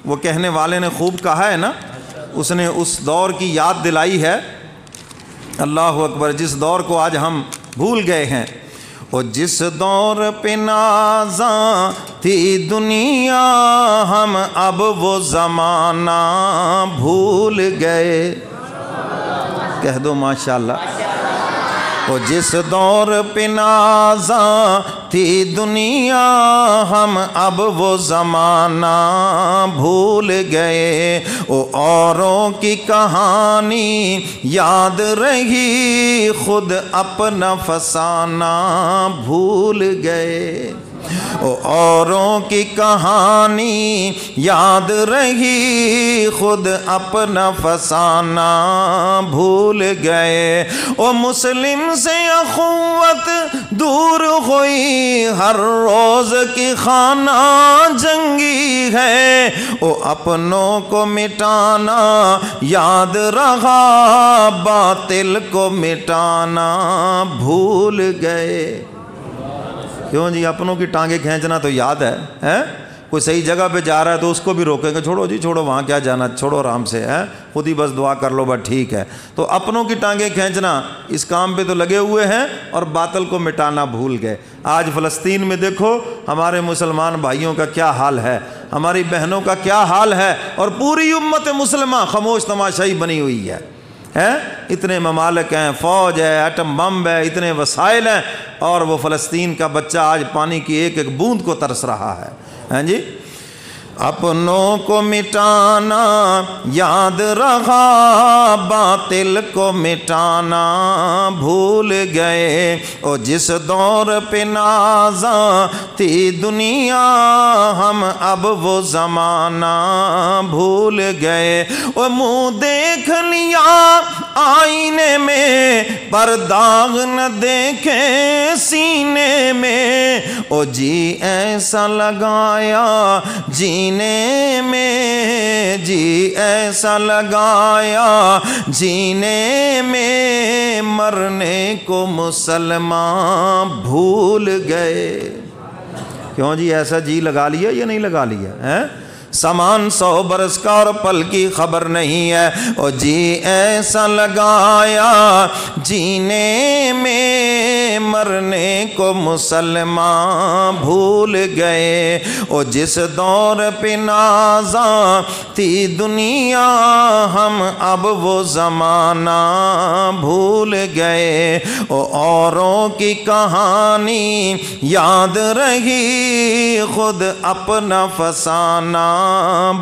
وہ کہنے والے نے خوب کہا ہے نا، اس نے اس دور کی یاد دلائی ہے، اللہ اکبر، جس دور کو آج ہم بھول گئے ہیں۔ اور جس دور پہ نازاں تھی دنیا، ہم اب وہ زمانہ بھول گئے۔ کہہ دو ماشاءاللہ۔ اور جس دور پہ نازاں تھی دنیا، ہم اب وہ زمانہ بھول گئے۔ او اوروں کی کہانی یاد رہی، خود اپنا فسانہ بھول گئے۔ او اوروں کی کہانی یاد رہی، خود اپنا فسانہ بھول گئے۔ او مسلم سے اخوت دور ہوئی، ہر روز کی خانہ جنگی ہے۔ او اپنوں کو مٹانا یاد رہا، باطل کو مٹانا بھول گئے۔ کیوں جی؟ اپنوں کی ٹانگیں کھینچنا تو یاد ہے، کوئی صحیح جگہ پہ جا رہا ہے تو اس کو بھی روکیں گے، چھوڑو جی چھوڑو، وہاں کیا جانا، چھوڑو آرام سے، خود ہی بس دعا کر لو بس ٹھیک ہے۔ تو اپنوں کی ٹانگیں کھینچنا اس کام پہ تو لگے ہوئے ہیں اور باطل کو مٹانا بھول گئے۔ آج فلسطین میں دیکھو ہمارے مسلمان بھائیوں کا کیا حال ہے، ہماری بہنوں کا کیا حال ہے، اور پوری امت مسلمہ خاموش تماشائی بنی ہوئی ہے۔ اتنے ممالک ہیں، فوج ہے، ایٹم بم ہے، اتنے وسائل ہیں، اور وہ فلسطین کا بچہ آج پانی کی ایک ایک بوند کو ترس رہا ہے۔ ہیں جی؟ اپنوں کو مٹانا یاد رہا، باطل کو مٹانا بھول گئے۔ اور جس دور پہ نازاں تھی دنیا، ہم اب وہ زمانہ بھول گئے۔ اور منہ دیکھ لیا آئینے میں، پر داغ نہ دیکھے سینے میں۔ اور جی ایسا لگایا جینے میں، جی ایسا لگایا جینے میں، مرنے کو مسلمان بھول گئے۔ کیوں جی؟ ایسا جی لگا لیا یا نہیں لگا لیا؟ سامان 100 برس کا اور پل کی خبر نہیں ہے۔ اور جی ایسا لگایا جینے میں، مرنے کو مسلمان بھول گئے۔ اور جس دور پہ نازاں تھی دنیا، ہم اب وہ زمانہ بھول گئے۔ اوروں کی کہانی یاد رہی، خود اپنا فسانہ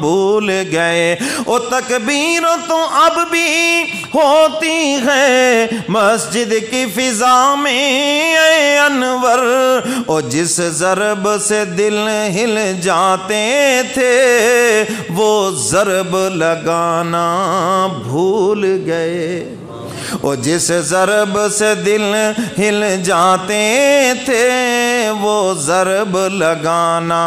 بھول گئے۔ او تکبیر تو اب بھی ہوتی ہے مسجد کی فضا میں اے انور۔ او جس ضرب سے دل ہل جاتے تھے، وہ ضرب لگانا بھول گئے۔ وہ جس ضرب سے دل ہل جاتے تھے، وہ ضرب لگانا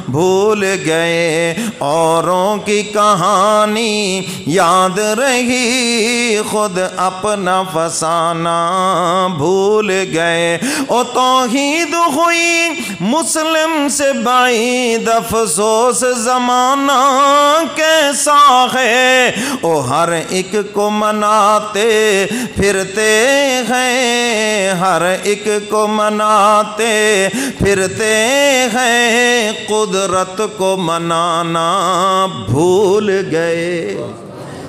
بھول گئے۔ اوروں کی کہانی یاد رہی، خود اپنا فسانہ بھول گئے۔ او توحید ہوئی مسلم سے بعید، افسوس زمانہ کیسا ہے۔ او ہر ایک کو مناتے پھرتے ہیں، ہر ایک کو مناتے پھرتے ہیں، قدرت کو منانا بھول گئے۔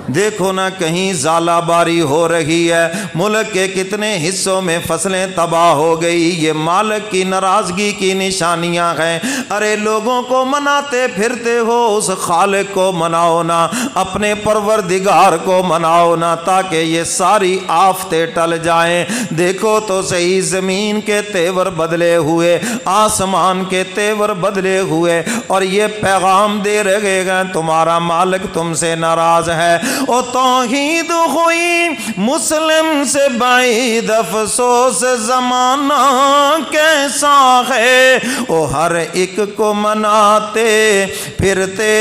دیکھو نا کہیں ژالہ باری ہو رہی ہے، ملک کے کتنے حصوں میں فصلیں تباہ ہو گئی، یہ مالک کی ناراضگی کی نشانیاں ہیں۔ ارے لوگوں کو مناتے پھرتے ہو، اس خالق کو مناؤ نا، اپنے پروردگار کو مناؤ نا، تاکہ یہ ساری آفتیں ٹل جائیں۔ دیکھو تو صحیح، زمین کے تیور بدلے ہوئے، آسمان کے تیور بدلے ہوئے، اور یہ پیغام دے رہے ہیں تمہارا مالک تم سے ناراض ہے۔ او توحید ہوئی مسلم سے بعید، افسوس زمانہ کیسا ہے، او ہر ایک کو مناتے پھرتے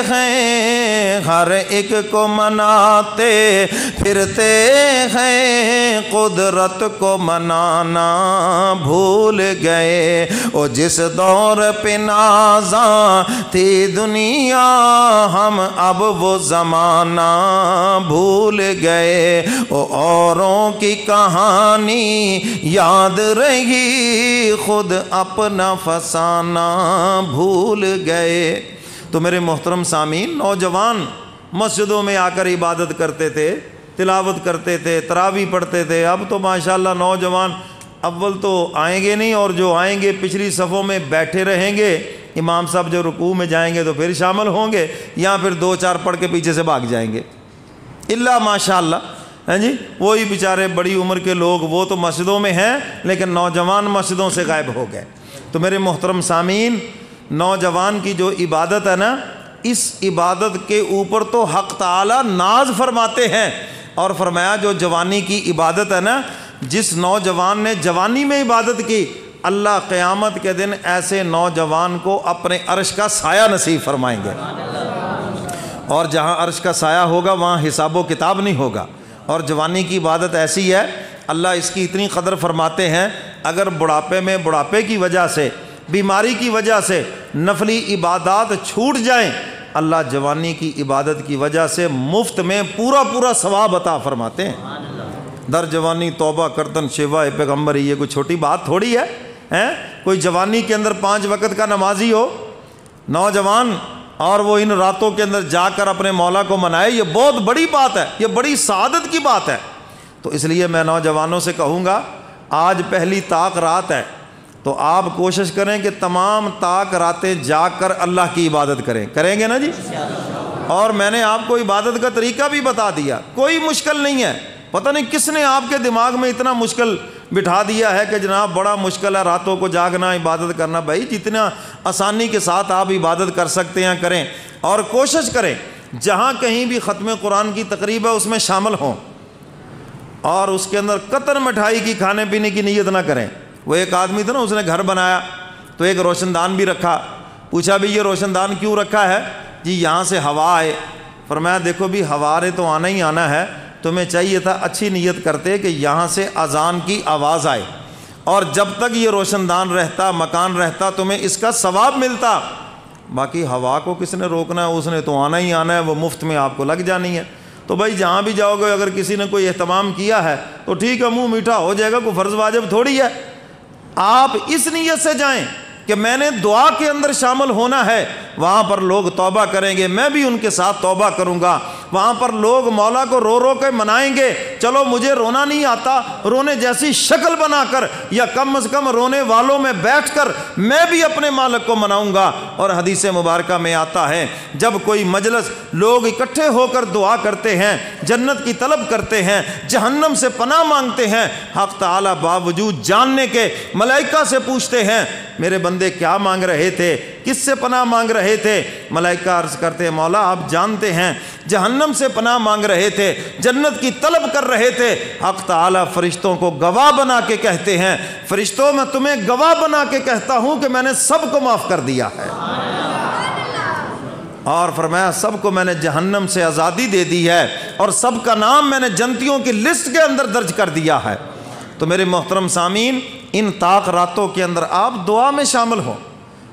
ہیں، ہر ایک کو مناتے پھرتے ہیں، قدرت کو منانا بھول گئے۔ او جس دور پہ نازاں تھی دنیا، ہم اب وہ زمانہ بھول گئے۔ او اوروں کی کہانی یاد رہی، خود اپنا فسانہ بھول گئے۔ تو میرے محترم سامعین، نوجوان مسجدوں میں آ کر عبادت کرتے تھے، تلاوت کرتے تھے، تراویح پڑھتے تھے۔ اب تو ماشاءاللہ نوجوان اول تو آئیں گے نہیں، اور جو آئیں گے پچھلی صفوں میں بیٹھے رہیں گے، امام صاحب جو رکوع میں جائیں گے تو پھر شامل ہوں گے، یا پھر دو چار پڑھ کے پیچھے سے بھاگ جائیں گے، الا ماشاءاللہ۔ ہاں جی، وہی بیچارے بڑی عمر کے لوگ وہ تو مسجدوں میں ہیں، لیکن نوجوان مسجدوں سے غائب ہو گئے۔ تو میرے محترم سامعین، نوجوان کی جو عبادت ہے نا، اس عبادت کے اوپر تو حق تعالی ناز فرماتے ہیں، اور فرمایا جو جوانی کی عبادت ہے نا، جس نوجوان نے جوانی میں عبادت کی، اللہ قیامت کے دن ایسے نوجوان کو اپنے عرش کا سایہ نصیب فرمائیں گے، اور جہاں عرش کا سایہ ہوگا وہاں حساب و کتاب نہیں ہوگا۔ اور جوانی کی عبادت ایسی ہے، اللہ اس کی اتنی قدر فرماتے ہیں، اگر بڑھاپے میں بڑھاپے کی وجہ سے، بیماری کی وجہ سے نفلی عبادات چھوٹ جائیں، اللہ جوانی کی عبادت کی وجہ سے مفت میں پورا پورا ثواب عطا فرماتے ہیں۔ در جوانی توبہ کرتن شیوائے پیغمبری، یہ کوئی چھوٹی بات تھوڑی ہے، کوئی جوانی کے اندر 5 وقت کا نمازی ہو نوجوان، اور وہ ان راتوں کے اندر جا کر اپنے مولا کو منائے، یہ بہت بڑی بات ہے، یہ بڑی سعادت کی بات ہے۔ تو اس لیے میں نوجوانوں سے کہوں گا، آج پہلی طاق رات ہے، تو آپ کوشش کریں کہ تمام طاق راتیں جاگ کر اللہ کی عبادت کریں گے نا جی۔ اور میں نے آپ کو عبادت کا طریقہ بھی بتا دیا، کوئی مشکل نہیں ہے۔ پتہ نہیں کس نے آپ کے دماغ میں اتنا مشکل بٹھا دیا ہے کہ جناب بڑا مشکل ہے راتوں کو جاگنا، عبادت کرنا۔ بھائی جتنا آسانی کے ساتھ آپ عبادت کر سکتے ہیں کریں، اور کوشش کریں جہاں کہیں بھی ختم قرآن کی تقریب ہے اس میں شامل ہوں، اور اس کے اندر قطر مٹھائی کی کھانے پینے کی نیت نہ کریں۔ وہ ایک آدمی تھا نا، اس نے گھر بنایا تو ایک روشن دان بھی رکھا، پوچھا بھی یہ روشن دان کیوں رکھا ہے؟ جی یہاں سے ہوا آئے۔ فرمایا دیکھو بھی ہوا نے تو آنا ہی آنا ہے، تمہیں چاہیے تھا اچھی نیت کرتے کہ یہاں سے اذان کی آواز آئے، اور جب تک یہ روشن دان رہتا، مکان رہتا، تمہیں اس کا ثواب ملتا۔ باقی ہوا کو کس نے روکنا ہے، اس نے تو آنا ہی آنا ہے، وہ مفت میں آپ کو لگ جانی ہے۔ تو بھائی جہاں بھی جاؤ گے اگر کسی نے کوئی اہتمام کیا ہے تو ٹھیک ہے، منہ میٹھا ہو جائے گا، کوئی فرض واجب تھوڑی ہے۔ آپ اس نیت سے جائیں کہ میں نے دعا کے اندر شامل ہونا ہے، وہاں پر لوگ توبہ کریں گے، میں بھی ان کے ساتھ توبہ کروں گا، وہاں پر لوگ مولا کو رو رو کے منائیں گے۔ چلو مجھے رونا نہیں آتا، رونے جیسی شکل بنا کر یا کم از کم رونے والوں میں بیٹھ کر میں بھی اپنے مالک کو مناؤں گا۔ اور حدیث مبارکہ میں آتا ہے جب کوئی مجلس لوگ اکٹھے ہو کر دعا کرتے ہیں، جنت کی طلب کرتے ہیں، جہنم سے پناہ مانگتے ہیں، حق تعالی باوجود جاننے کے ملائکہ سے پوچھتے ہیں میرے بندے کیا مانگ رہے تھے، کس سے پناہ مانگ رہے تھے؟ ملائکہ عرض کرتے ہیں مولا آپ جانتے ہیں، جہنم سے پناہ مانگ رہے تھے، جنت کی طلب کر رہے تھے۔ حق تعالی فرشتوں کو گواہ بنا کے کہتے ہیں فرشتوں میں تمہیں گواہ بنا کے کہتا ہوں کہ میں نے سب کو معاف کر دیا ہے، اور فرمایا سب کو میں نے جہنم سے آزادی دے دی ہے، اور سب کا نام میں نے جنتیوں کی لسٹ کے اندر درج کر دیا ہے۔ تو میرے محترم سامعین، ان طاق راتوں کے اندر آپ دعا میں شامل ہوں،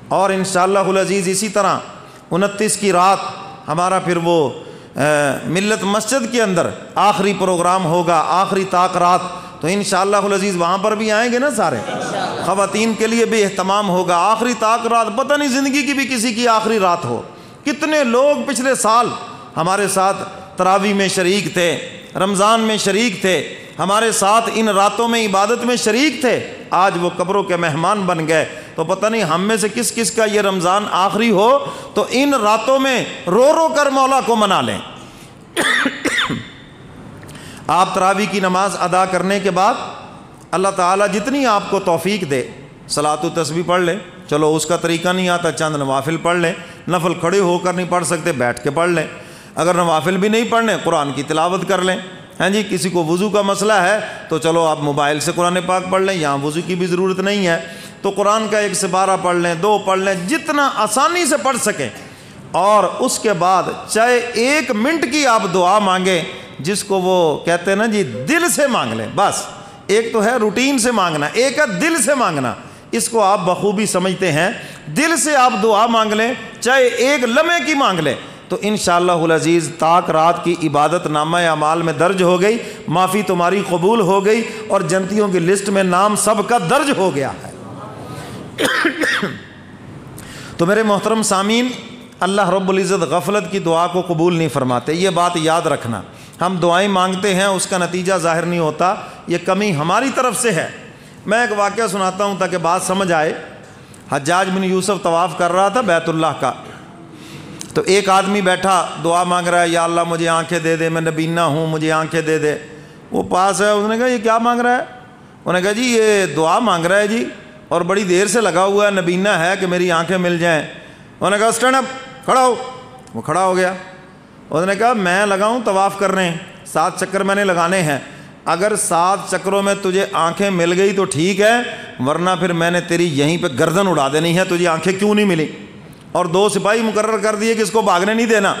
اور انشاءاللہ العزیز اسی طرح 29 کی رات ہمارا پھر وہ ملت مسجد کے اندر آخری پروگرام ہوگا، آخری طاق رات، تو انشاءاللہ العزیز وہاں پر بھی آئیں گے نا سارے، خواتین کے لیے بھی اہتمام ہوگا۔ آخری طاق رات، پتہ نہیں زندگی کی بھی کسی کی آخری رات ہو۔ کتنے لوگ پچھلے سال ہمارے ساتھ تراویح میں شریک تھے، رمضان میں شریک تھے، ہمارے ساتھ ان راتوں میں عبادت میں شریک تھے، آج وہ قبروں کے مہمان بن گئے۔ تو پتہ نہیں ہم میں سے کس کس کا یہ رمضان آخری ہو تو ان راتوں میں رو رو کر مولا کو منا لیں۔ آپ تراویح کی نماز ادا کرنے کے بعد اللہ تعالیٰ جتنی آپ کو توفیق دے، صلاۃ و تسبیح پڑھ لیں، چلو اس کا طریقہ نہیں آتا چند نوافل پڑھ لیں، نفل کھڑے ہو کر نہیں پڑھ سکتے بیٹھ کے پڑھ لیں، اگر نوافل بھی نہیں پڑھنے قرآن کی تلاوت کر لیں. ہاں جی, کسی کو وضو کا مسئلہ ہے تو چلو آپ موبائل سے قرآن پاک پڑھ لیں, یہاں وضو کی بھی ضرورت نہیں ہے تو قرآن کا 1 سپارہ پڑھ لیں, 2 پڑھ لیں, جتنا آسانی سے پڑھ سکیں. اور اس کے بعد چاہے 1 منٹ کی آپ دعا مانگیں, جس کو وہ کہتے ہیں نا جی دل سے مانگ لیں. بس ایک تو ہے روٹین سے مانگنا, ایک ہے دل سے مانگنا. اس کو آپ بخوبی سمجھتے ہیں. دل سے آپ دعا مانگ لیں, چاہے 1 لمحے کی مانگ لیں, تو انشاءاللہ العزیز طاق رات کی عبادت نامہ اعمال میں درج ہو گئی, معافی تمہاری قبول ہو گئی, اور جنتیوں کی لسٹ میں نام سب کا درج ہو گیا ہے. تو میرے محترم سامعین, اللہ رب العزت غفلت کی دعا کو قبول نہیں فرماتے, یہ بات یاد رکھنا. ہم دعائیں مانگتے ہیں, اس کا نتیجہ ظاہر نہیں ہوتا, یہ کمی ہماری طرف سے ہے. میں ایک واقعہ سناتا ہوں تاکہ بات سمجھ آئے. حجاج بن یوسف طواف کر رہا تھا بیت اللہ کا, تو ایک آدمی بیٹھا دعا مانگ رہا ہے, یا اللہ مجھے آنکھیں دے دے, میں نبینہ ہوں, مجھے آنکھیں دے دے. وہ پاس ہے, اس نے کہا یہ کیا مانگ رہا ہے؟ انہوں نے کہا جی یہ دعا مانگ رہا ہے جی, اور بڑی دیر سے لگا ہوا ہے, نبینہ ہے کہ میری آنکھیں مل جائیں. انہوں نے کہا اسٹینڈ اپ, کھڑا ہو. وہ کھڑا ہو گیا. انہوں نے کہا میں لگا ہوں طواف کرنے, 7 چکر میں نے لگانے ہیں, اگر 7 چکروں میں تجھے آنکھیں مل گئی تو ٹھیک ہے, ورنہ پھر میں نے تیری یہیں پہ گردن اڑا دینی ہے, تجھے آنکھیں کیوں نہیں ملی. اور 2 سپاہی مقرر کر دیے کہ اس کو بھاگنے نہیں دینا.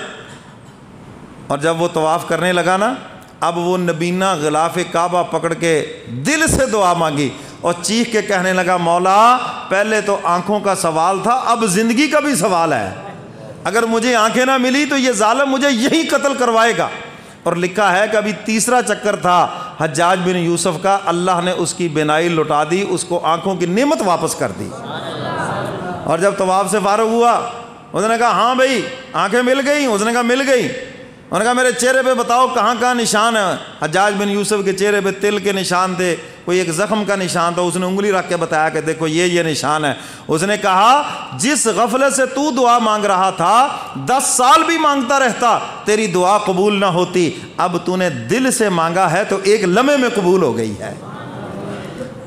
اور جب وہ طواف کرنے لگا نا, اب وہ نبینہ غلاف کعبہ پکڑ کے دل سے دعا مانگی, اور چیخ کے کہنے لگا مولا پہلے تو آنکھوں کا سوال تھا, اب زندگی کا بھی سوال ہے. اگر مجھے آنکھیں نہ ملی تو یہ ظالم مجھے یہی قتل کروائے گا. اور لکھا ہے کہ ابھی 3را چکر تھا حجاج بن یوسف کا, اللہ نے اس کی بینائی لٹا دی, اس کو آنکھوں کی نعمت واپس کر دی. اور جب طواف سے فارغ ہوا, اس نے کہا ہاں بھائی آنکھیں مل گئیں؟ اس نے کہا مل گئی. انہوں نے کہا میرے چہرے پہ بتاؤ کہاں کہاں نشان ہے؟ حجاج بن یوسف کے چہرے پہ تل کے نشان تھے, کوئی ایک زخم کا نشان تھا, اس نے انگلی رکھ کے بتایا کہ دیکھو یہ نشان ہے. اس نے کہا جس غفلت سے تو دعا مانگ رہا تھا 10 سال بھی مانگتا رہتا تیری دعا قبول نہ ہوتی, اب تو نے دل سے مانگا ہے تو 1 لمحے میں قبول ہو گئی ہے.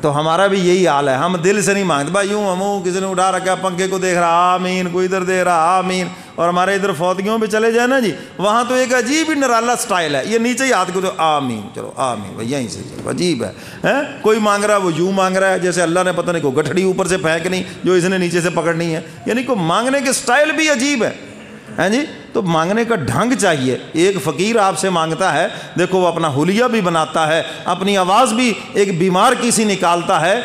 تو ہمارا بھی یہی حال ہے, ہم دل سے نہیں مانگتے. بھائی یوں ہم کسی نے اٹھا رکھا پنکھے کو دیکھ رہا آمین, کوئی ادھر دیکھ رہا آمین. اور ہمارے ادھر فوتگیوں پہ چلے جائیں نا جی, وہاں تو ایک عجیب ہی نرالا سٹائل ہے, یہ نیچے ہی ہاتھ کو تو آمین, چلو آمین بھائی یہیں سے, چلو عجیب ہے. کوئی مانگ رہا ہے وہ یوں مانگ رہا ہے جیسے اللہ نے پتہ نہیں کو گٹھڑی اوپر سے پھینکنی جو اس نے نیچے سے پکڑنی ہے. یعنی کو مانگنے کے سٹائل بھی عجیب ہے. جی تو مانگنے کا ڈھنگ چاہیے. ایک فقیر آپ سے مانگتا ہے, دیکھو وہ اپنا حلیہ بھی بناتا ہے, اپنی آواز بھی ایک بیمار کی سی نکالتا ہے,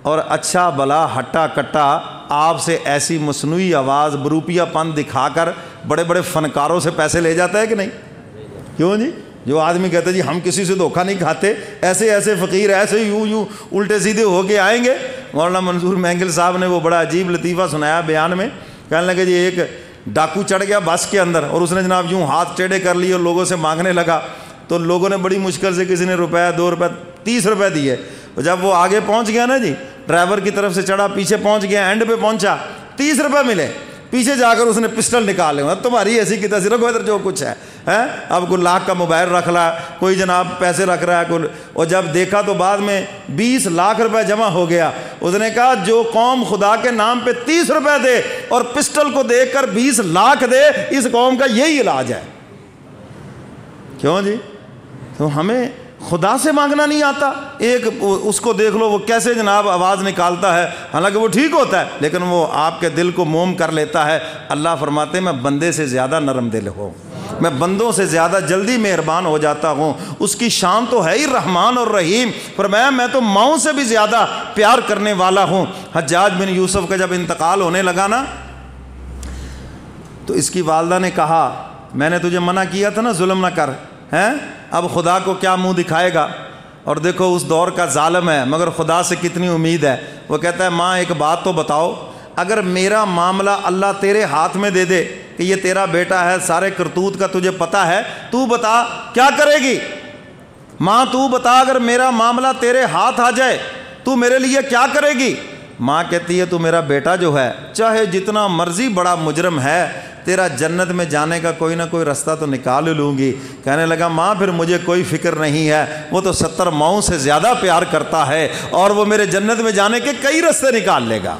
اور اچھا بلا ہٹا کٹا آپ سے ایسی مصنوعی آواز بروپیہ پن دکھا کر بڑے بڑے فنکاروں سے پیسے لے جاتا ہے کہ نہیں؟ کیوں جی؟ جو آدمی کہتا ہے جی ہم کسی سے دھوکہ نہیں کھاتے, ایسے ایسے فقیر ایسے یوں الٹے سیدھے ہو کے آئیں گے. مولانا منظور مینگل صاحب نے وہ بڑا عجیب لطیفہ سنایا بیان میں, کہنے لگے جی ایک ڈاکو چڑھ گیا بس کے اندر, اور اس نے جناب یوں ہاتھ ٹیڑھے کر لیے اور لوگوں سے مانگنے لگا. تو لوگوں نے بڑی مشکل سے, کسی نے روپیہ 2 روپے 30 روپے دیے. جب وہ آگے پہنچ گیا نا جی, ڈرائیور کی طرف سے چڑھا, پیچھے پہنچ گیا, اینڈ پہ پہنچا, 30 روپے ملے. پیچھے جا کر اس نے پسٹل نکالے, تمہاری ایسی کی تیسی, رکھو ادھر جو کچھ ہے. اب کوئی لاکھ کا موبائل رکھ رہا ہے, کوئی جناب پیسے رکھ رہا ہے کوئی. اور جب دیکھا تو بعد میں 20 لاکھ روپے جمع ہو گیا. اس نے کہا جو قوم خدا کے نام پہ 30 روپے دے اور پسٹل کو دیکھ کر 20 لاکھ دے, اس قوم کا یہی علاج ہے. کیوں جی؟ تو ہمیں خدا سے مانگنا نہیں آتا. ایک اس کو دیکھ لو وہ کیسے جناب آواز نکالتا ہے, حالانکہ وہ ٹھیک ہوتا ہے لیکن وہ آپ کے دل کو موم کر لیتا ہے. اللہ فرماتے ہیں میں بندے سے زیادہ نرم دل ہوں, میں بندوں سے زیادہ جلدی مہربان ہو جاتا ہوں. اس کی شان تو ہے ہی رحمان اور رحیم, فرمایا میں تو ماؤں سے بھی زیادہ پیار کرنے والا ہوں. حجاج بن یوسف کا جب انتقال ہونے لگا نا, تو اس کی والدہ نے کہا میں نے تجھے منع کیا تھا نا ظلم نہ کر, اب خدا کو کیا منہ دکھائے گا. اور دیکھو اس دور کا ظالم ہے مگر خدا سے کتنی امید ہے. وہ کہتا ہے ماں ایک بات تو بتاؤ, اگر میرا معاملہ اللہ تیرے ہاتھ میں دے دے کہ یہ تیرا بیٹا ہے, سارے کرتوت کا تجھے پتہ ہے, تو بتا کیا کرے گی؟ ماں تو بتا, اگر میرا معاملہ تیرے ہاتھ آ جائے تو میرے لیے کیا کرے گی؟ ماں کہتی ہے تو میرا بیٹا جو ہے چاہے جتنا مرضی بڑا مجرم ہے, تیرا جنت میں جانے کا کوئی نہ کوئی راستہ تو نکال لوں گی. کہنے لگا ماں پھر مجھے کوئی فکر نہیں ہے, وہ تو 70 ماؤں سے زیادہ پیار کرتا ہے اور وہ میرے جنت میں جانے کے کئی راستے نکال لے گا.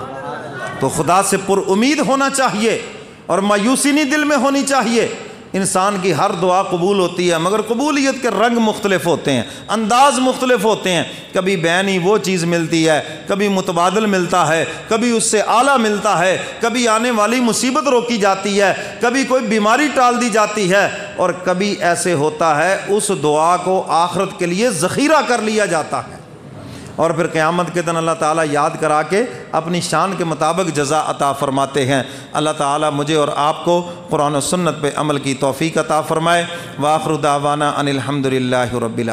تو خدا سے پر امید ہونا چاہیے اور مایوسی نہیں دل میں ہونی چاہیے. انسان کی ہر دعا قبول ہوتی ہے، مگر قبولیت کے رنگ مختلف ہوتے ہیں، انداز مختلف ہوتے ہیں۔ کبھی بینی وہ چیز ملتی ہے، کبھی متبادل ملتا ہے، کبھی اس سے اعلیٰ ملتا ہے، کبھی آنے والی مصیبت روکی جاتی ہے، کبھی کوئی بیماری ٹال دی جاتی ہے، اور کبھی ایسے ہوتا ہے اس دعا کو آخرت کے لیے ذخیرہ کر لیا جاتا ہے، اور پھر قیامت کے دن اللہ تعالیٰ یاد کرا کے اپنی شان کے مطابق جزا عطا فرماتے ہیں۔ اللہ تعالیٰ مجھے اور آپ کو قرآن و سنت پہ عمل کی توفیق عطا فرمائے۔ وآخر دعوانا ان الحمد للہ رب العالمین۔